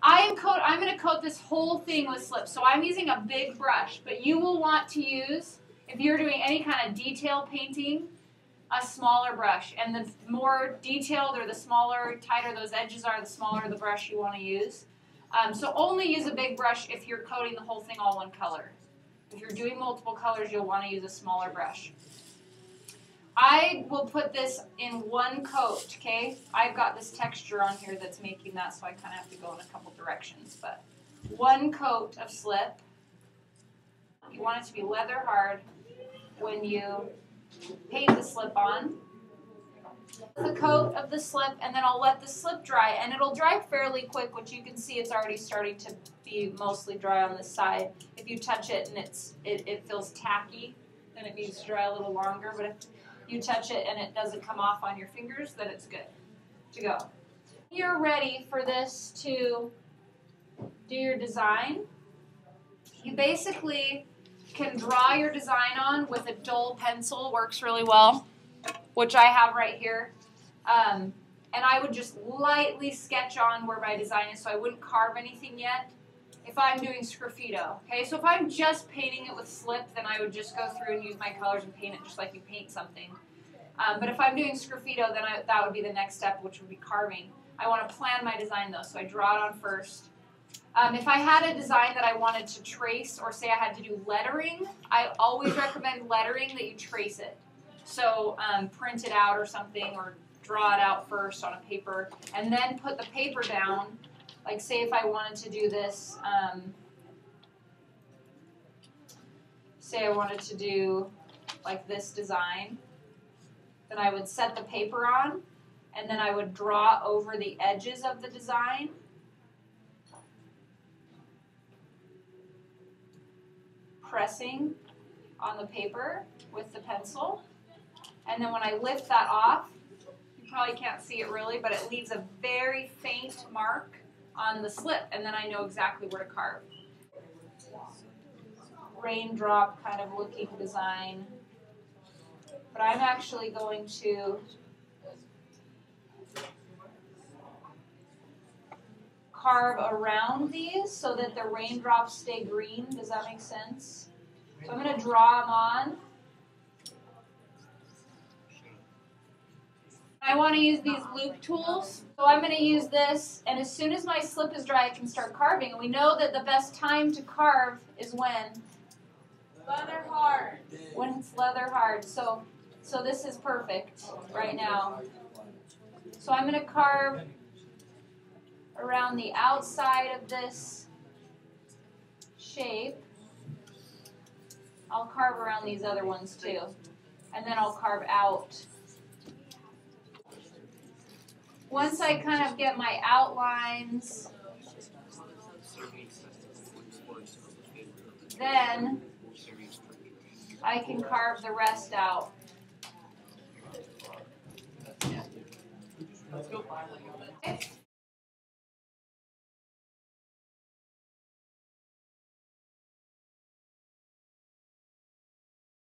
I'm going to coat this whole thing with slip, so I'm using a big brush, but you will want to use, if you're doing any kind of detail painting, a smaller brush. And the more detailed or the smaller, tighter those edges are, the smaller the brush you want to use. So only use a big brush if you're coating the whole thing all one color. If you're doing multiple colors, you'll want to use a smaller brush. I will put this in one coat, okay? I've got this texture on here that's making that, so I kind of have to go in a couple directions. But one coat of slip. You want it to be leather hard when you paint the slip on. The coat of the slip, and then I'll let the slip dry, and it'll dry fairly quick, which you can see it's already starting to be mostly dry on this side. If you touch it and it feels tacky, then it needs to dry a little longer, but if you touch it and it doesn't come off on your fingers, then it's good to go. You're ready for this to do your design. You basically can draw your design on with a dull pencil, works really well, which I have right here. And I would just lightly sketch on where my design is, so I wouldn't carve anything yet if I'm doing Sgraffito. Okay, so if I'm just painting it with slip, then I would just go through and use my colors and paint it just like you paint something. But if I'm doing Sgraffito, then that would be the next step, which would be carving. I want to plan my design though, so I draw it on first. If I had a design that I wanted to trace, or say I had to do lettering, I always recommend lettering that you trace it. So print it out or something, or draw it out first on a paper, and then put the paper down. Like say if I wanted to do this, say I wanted to do like this design, then I would set the paper on, and then I would draw over the edges of the design. Pressing on the paper with the pencil. And then when I lift that off, you probably can't see it really, but it leaves a very faint mark on the slip, and then I know exactly where to carve. Raindrop kind of looking design. But I'm actually going to carve around these so that the raindrops stay green. Does that make sense? So I'm going to draw them on. I want to use these loop tools. So I'm going to use this, and as soon as my slip is dry, I can start carving. And we know that the best time to carve is when? Leather hard. When it's leather hard. So this is perfect right now. So I'm going to carve around the outside of this shape. I'll carve around these other ones too. And then I'll carve out. Once I kind of get my outlines, then I can carve the rest out. Okay.